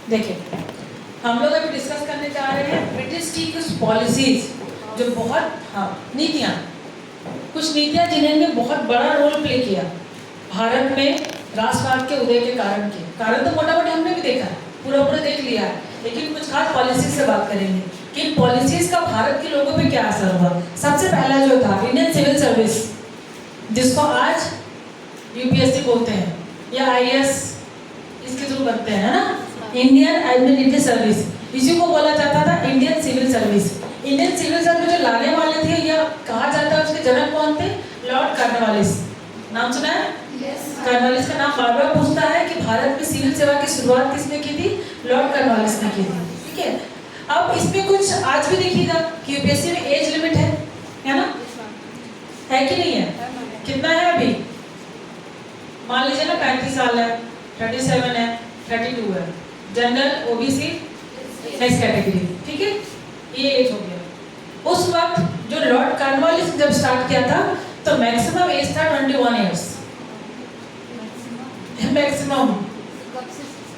देखिए, हम लोग अभी डिस्कस करने जा रहे हैं ब्रिटिश की कुछ पॉलिसीज जो बहुत नीतियाँ, कुछ नीतियाँ जिन्होंने बहुत बड़ा रोल प्ले किया भारत में राष्ट्रवाद के उदय के कारण तो मोटा मोटा हमने भी देखा है, पूरा देख लिया है, लेकिन कुछ खास पॉलिसीज से बात करेंगे कि इन पॉलिसीज का भारत के लोगों पे क्या असर हुआ। सबसे पहला जो था इंडियन सिविल सर्विस, जिसको आज यूपीएससी बोलते हैं या आईएएस इसके थ्रू बनते हैं, है ना, इंडियन एडमिनिस्ट्रेटिव सर्विस, इसी को बोला जाता था Indian civil service. Indian civil service जो लाने वाले थे या कहा जाता है उसके जनक कौन थे? Lord Cornwallis. नाम सुना है? कॉर्नवालिस का नाम बार बार पूछता है कि भारत में सिविल सेवा की शुरुआत किसने की थी? लॉर्ड कॉर्नवालिस ने की थी। ठीक है, अब इसमें कुछ आज भी देखिएगा कि यूपीएससी में एज लिमिट है ना, है कि नहीं है? कितना है अभी? मान लीजिए ना 35 साल है, 37 है, 32 है, जनरल ओबीसी नेक्स्ट कैटेगरी, ठीक है, ये एज हो गया। उस वक्त जो लॉर्ड कॉर्नवालिस जब स्टार्ट किया था तो मैक्सिमम एज था 21 years, maximum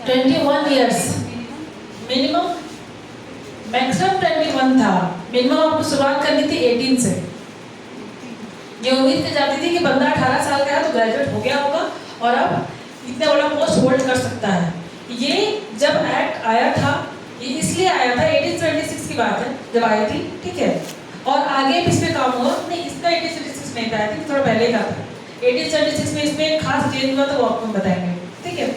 21 years, minimum maximum 21 था, मिनिमम आपको शुरुआत करनी थी 18 से। ये उम्मीद की जाती थी कि बंदा 18 साल का है तो ग्रेजुएट हो गया होगा और अब इतना बड़ा पोस्ट होल्ड कर सकता है। ये जब एक्ट आया था, ये इसलिए आया था, 1876 की बात है जब आई थी, ठीक है, और आगे भी इस पे काम हुआ नहीं, इसका 1876 नहीं था, आई थिंक थोड़ा पहले का था। 1876 में इसमें एक खास चेंज हुआ तो वो आपको बताएंगे, ठीक है।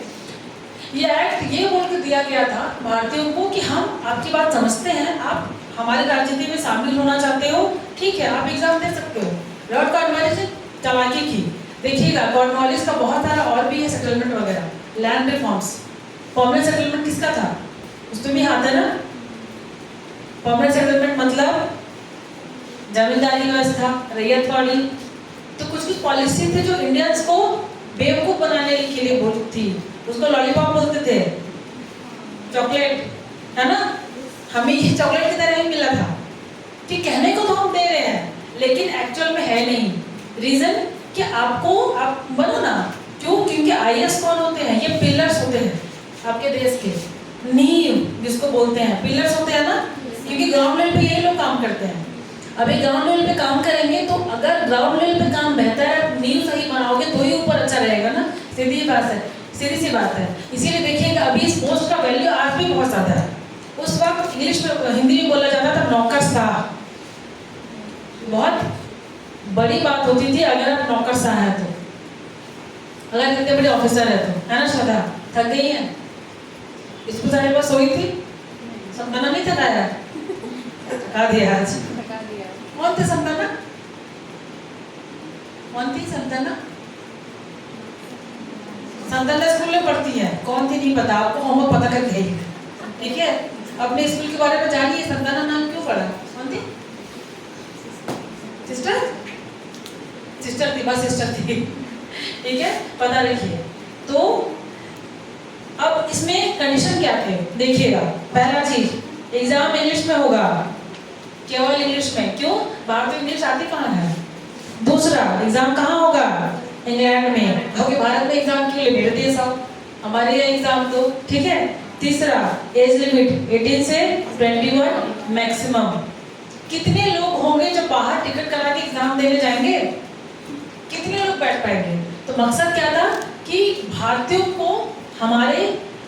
ये एक्ट ये बोल के दिया गया था भारतीयों को कि हम आपकी बात समझते हैं, आप हमारे राजनीति में शामिल होना चाहते हो, ठीक है, आप एग्जाम दे सकते हो। लॉर्ड कॉर्नवालिस ने चालाकी की, देखिएगा कॉर्नवालिस का बहुत सारा और भी है सेटलमेंट वगैरह, लैंड रिफॉर्म्स। परमानेंट सेटलमेंट किसका था? उसमें भी हाथ है ना। परमानेंट सेटलमेंट मतलब जमींदारी व्यवस्था, रैयतवाड़ी, तो कुछ कुछ पॉलिसी थी जो इंडियंस को बेवकूफ बनाने के लिए बोलती थी, उसको लॉलीपॉप बोलते थे, चॉकलेट, है ना, हमें ये चॉकलेट की तरह ही मिला था कि कहने को तो हम दे रहे हैं लेकिन एक्चुअल में है नहीं। रीजन कि आपको आप बनो ना, क्यों? क्योंकि आईएएस कौन होते हैं? ये पिलर्स होते हैं आपके देश के, नींव जिसको बोलते हैं, पिलर्स होते हैं ना, क्योंकि ग्राउंड लेवल पे यही लोग काम करते हैं। अभी ग्राउंड लेवल पे काम करेंगे तो अगर ग्राउंड लेवल पे काम बेहतर है, नींव सही बनाओगे तो ही ऊपर अच्छा रहेगा ना, सीधी बात है, सीधी सी बात है। इसीलिए देखिएगा अभी इस पोस्ट का वैल्यू आज भी बहुत ज़्यादा है। उस वक्त इंग्लिश में, हिंदी में बोला जाता था नौकरशाह, बहुत बड़ी बात होती थी अगर आप नौकरशाह है तो, अगर इतने बड़े ऑफिसर है तो, है ना। श्रद्धा थक गई है, इसको सारे पास सोई थी, संताना नहीं थकाया, थका दिया आज। कौन थे संताना? कौन थी संताना? संताना स्कूल में पढ़ती है, कौन थी नहीं पता आपको, होमवर्क पता करके है, ठीक है। अपने स्कूल के बारे में जानिए, संताना नाम क्यों पढ़ा? कौन थी? सिस्टर? सिस्टर थी, बस सिस्टर थी, ठीक है, पता रखिए। तो अब इसमें कंडीशन क्या थे देखिएगा। पहला चीज, एग्जाम इंग्लिश में होगा, केवल इंग्लिश में, क्यों? बाहर तो इंग्लिश आती कहाँ है। दूसरा, एग्जाम कहाँ होगा? इंग्लैंड में, क्योंकि भारत में एग्जाम के लिए भेज दिए सब, हमारे यहाँ एग्जाम दो, ठीक है। तीसरा, एज लिमिट 18 से 21 मैक्सिमम। कितने लोग होंगे जो बाहर टिकट करा के एग्जाम देने जाएंगे? कितने लोग बैठ पाएंगे? तो मकसद क्या था कि भारतीयों को हमारे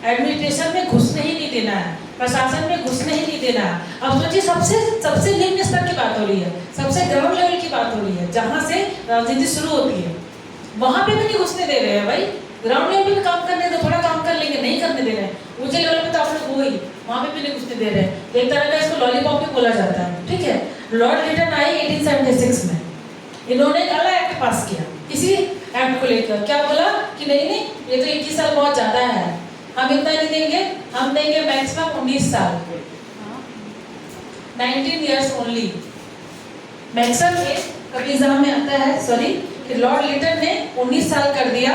एडमिनिस्ट्रेशन में घुसने ही नहीं देना है, प्रशासन में घुसने ही नहीं देना है। अब सोचिए सबसे निम्न स्तर की बात हो रही है, सबसे ग्राउंड लेवल की बात हो रही है, जहाँ से राजनीति शुरू होती है, वहाँ पे भी नहीं घुसने दे रहे हैं भाई। ग्राउंड लेवल पे भी काम करने दो, थोड़ा काम कर लेंगे, नहीं करने दे रहे हैं। ऊंचे लेवल पे तो आप लोग वही, वहाँ पे भी नहीं घुसने दे रहे हैं। एक तरह का इसको लॉलीपॉप भी बोला जाता है, ठीक है। लॉर्ड लिटन आए 1876 में, इन्होंने एक अलग एक्ट पास किया इसी एक्ट को लेकर। क्या बोला कि नहीं ये तो 21 साल बहुत ज्यादा है, हम इतना नहीं देंगे, हम देंगे मैक्सिमम 19 साल, 19 इयर्स ओनली मैक्सिमम एज। कभी एग्जाम में आता है, सॉरी, कि लॉर्ड लिटन ने 19 साल कर दिया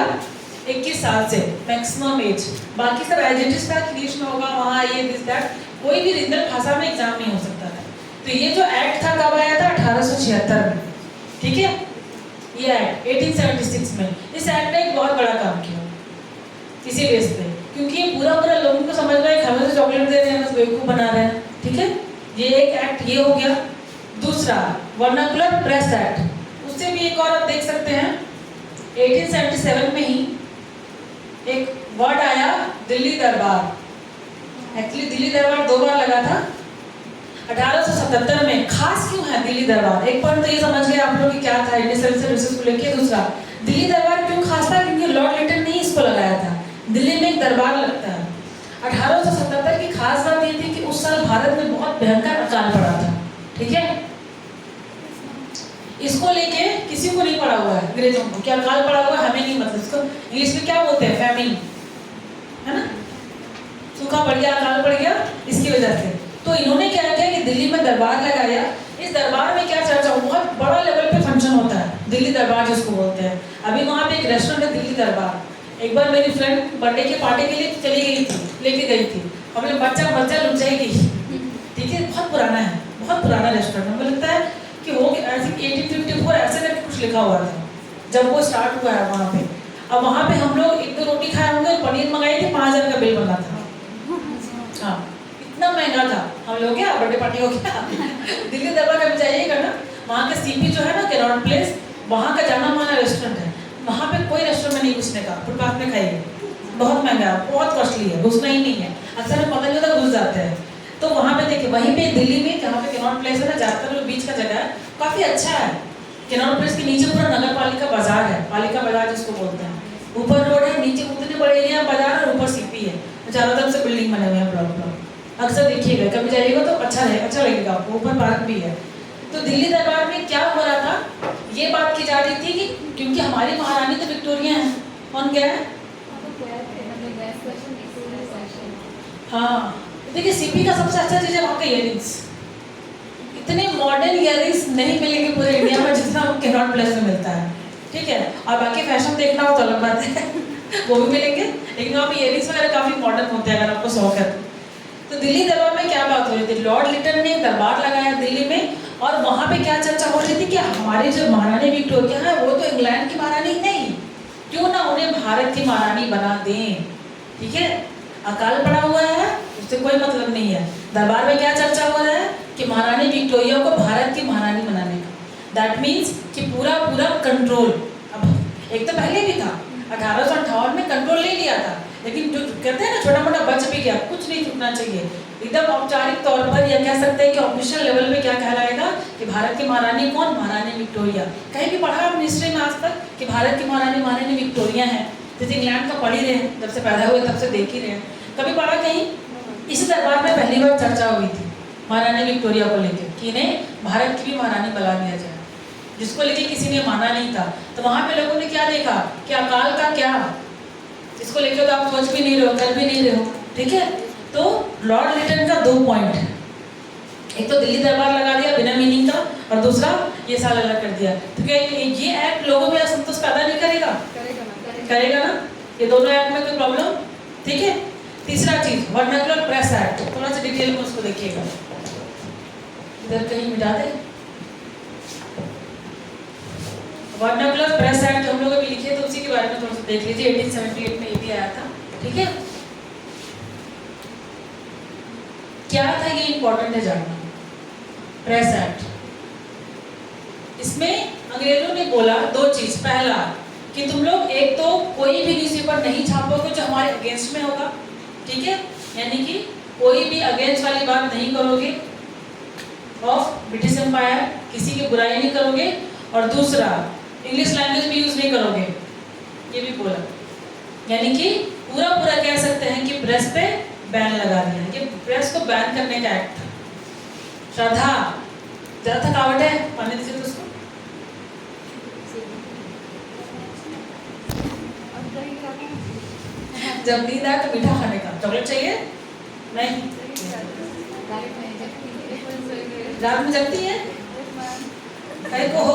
21 साल से मैक्सिमम एज। बाकी सब एज इट इज था, इंग्लिश में होगा, वहाँ ये दिस दैट, कोई भी रीजनल भाषा में एग्जाम नहीं हो सकता था। तो ये जो एक्ट था कब आया था? 1876 में, ठीक है। ये एक्ट 1876 में, इस एक्ट ने एक बहुत बड़ा काम किया इसी बेस पे, क्योंकि ये पूरा पूरा लोगों को समझ रहा है हमें से चॉकलेट दे रहे हैं, बस बेवकूफ़ बना रहे हैं। ठीक है, ये एक एक्ट ये हो गया। दूसरा वर्नाकुलर प्रेस एक्ट, उससे भी एक और आप देख सकते हैं 1877 में ही एक वर्ड आया दिल्ली दरबार। एक्चुअली दिल्ली दरबार 2 बार लगा था। 1877 में खास क्यों है दिल्ली दरबार? एक पॉइंट तो ये समझ गए आप लोग कि क्या था इंडियन सिविल सर्विसेज को लेकर। दूसरा, दिल्ली दरबार क्यों खास था? क्योंकि लॉर्ड लिटन ने इसको लगाया था। दिल्ली में एक दरबार लगता है। 1877 की खास बात ये थी कि उस साल भारत में बहुत भयंकर अकाल पड़ा था। ठीक है, इसको लेके किसी को नहीं पड़ा हुआ है अंग्रेजों को, क्या अकाल पड़ा हुआ है हमें नहीं, मतलब इसको इंग्लिश में क्या बोलते हैं, फैमिन, है ना, सूखा पड़ गया, अकाल पड़ गया, इसकी वजह से। तो इन्होंने क्या किया कि दिल्ली में दरबार लगाया। इस दरबार में क्या चर्चा, बहुत बड़ा लेवल पे फंक्शन होता है दिल्ली दरबार जिसको बोलते हैं। अभी वहाँ पे एक रेस्टोरेंट है दिल्ली दरबार। एक बार मेरी फ्रेंड बर्थडे के पार्टी के लिए चली गई थी, लेके गई थी, हमने बच्चा लुट जाएगी। ठीक है, बहुत पुराना है, बहुत पुराना रेस्टोरेंट। हमें लगता है कि वो 1854 ऐसे करके कुछ लिखा हुआ था जब वो स्टार्ट हुआ है वहाँ पे। अब वहाँ पे हम लोग 1-2 रोटी खाए होंगे, पनीर मंगाई थी, 5000 का बिल बना था। हाँ, इतना महंगा था। हम लोग क्या बर्थडे पार्टी हो गया। दिल्ली दरबार कभी जाइएगा ना, वहाँ के सीपी जो है ना कैनॉट प्लेस, वहाँ का जाना माना रेस्टोरेंट है। वहाँ पे कोई रेस्टोरेंट में नहीं घुसने का, फुटपाथ में खाइए, बहुत महंगा, बहुत कॉस्टली है, घुसना ही नहीं है। अक्सर हमें पता नहीं होता, घुस जाते हैं। तो वहाँ पे देखिए, वहीं पे दिल्ली में जहाँ पे कैनॉट प्लेस है ना, ज़्यादातर बीच का जगह है, काफ़ी अच्छा है। कैनॉट प्लेस के नीचे पूरा नगर पालिका बाजार है, पालिका बाजार जिसको बोलते हैं। ऊपर रोड है, नीचे उतने बड़े एरिया बाजार और ऊपर सीपी है, चारों तरफ से बिल्डिंग बने हुए हैं, ब्लॉक। अक्सर देखिएगा, कभी जाइएगा तो अच्छा लगेगा आपको, ऊपर पार्क भी है। तो दिल्ली दरबार में क्या हो रहा था, ये बात की जा रही थी कि क्योंकि हमारी महारानी तो विक्टोरिया है, कौन गया है? हाँ, देखिए सीपी का सबसे अच्छा चीज़ है वहाँ के इयरिंग्स। इतने मॉडर्न इयरिंग्स नहीं मिलेंगे पूरे इंडिया में जितना कैनॉट प्लेस में मिलता है। ठीक है, और बाकी फैशन देखना हो तो अलग बात है, वो भी मिलेंगे, लेकिन वहाँ पे इयरिंग्स वगैरह काफ़ी मॉडर्न होते हैं अगर आपको शौक है तो। दिल्ली दरबार में क्या बात हो रही थी, लॉर्ड लिटन ने दरबार लगाया दिल्ली में, और वहाँ पे क्या चर्चा हो रही थी कि हमारी जो महारानी विक्टोरिया है वो तो इंग्लैंड की महारानी नहीं, क्यों ना उन्हें भारत की महारानी बना दें। ठीक है, अकाल पड़ा हुआ है, उससे कोई मतलब नहीं है। दरबार में क्या चर्चा हो रहा है कि महारानी विक्टोरिया को भारत की महारानी बनाने का। दैट मीन्स कि पूरा कंट्रोल, अब एक तो पहले भी था, 1858 में कंट्रोल ले लिया था, लेकिन जो कहते हैं ना छोटा मोटा बच भी गया, कुछ नहीं छूटना चाहिए। एकदम औपचारिक तौर पर या कह सकते हैं कि ऑफिशियल लेवल पे क्या कहलाएगा कि भारत की महारानी कौन, महारानी विक्टोरिया। कहीं भी पढ़ा आप हिस्ट्री में आज तक कि भारत की महारानी महारानी विक्टोरिया है? जैसे इंग्लैंड का पढ़ ही रहे हैं, जब से पैदा हुए तब से देख ही रहे हैं, कभी पढ़ा कहीं? इसी दरबार में पहली बार चर्चा हुई थी महारानी विक्टोरिया को लेकर कि इन्हें भारत की भी महारानी बना दिया जाए, जिसको लेके किसी ने माना नहीं था। तो वहाँ पे लोगों ने क्या देखा कि अकाल का क्या, इसको लेकर तो आप सोच भी नहीं रहे हो, कर भी नहीं रहे हो। ठीक है, तो लॉर्ड लिटन का 2 पॉइंट है, एक तो दिल्ली दरबार लगा दिया बिना मीनिंग का, और दूसरा ये साल अलग कर दिया। तो क्या ये एक्ट लोगों में असंतोष पैदा नहीं करेगा? करेगा ना, ये दोनों एक्ट में कोई प्रॉब्लम? ठीक है, तीसरा चीज वर्नाकुलर प्रेस एक्ट, थोड़ा सा डिटेल में उसको देखिएगा, इधर कहीं मिटा दे। वर्नाकुलर प्रेस एक्ट हम लोग अभी लिखे तो उसी के बारे में थोड़ा सा देख लीजिए। 1878 में ये भी आया था। ठीक है, क्या था ये इंपॉर्टेंट है जानना। प्रेस एक्ट, इसमें अंग्रेजों ने बोला 2 चीज। पहला कि तुम लोग एक तो कोई भी न्यूज़पेपर नहीं छापोगे जो हमारे अगेंस्ट में होगा। ठीक है, यानी कि कोई भी अगेंस्ट वाली बात नहीं करोगे ऑफ ब्रिटिश एम्पायर, किसी की बुराई नहीं करोगे, और दूसरा इंग्लिश लैंग्वेज भी यूज नहीं करोगे, ये भी बोला। यानी कि पूरा कह सकते हैं कि प्रेस पे बैन लगा दिया, ये प्रेस को बैन करने का एक्ट था। श्रद्धा, ज्यादा थकावट है, पानी दीजिए तो उसको। जब नींद आए तो मीठा खाने का, चॉकलेट चाहिए? नहीं, रात में जगती है, कहीं को हो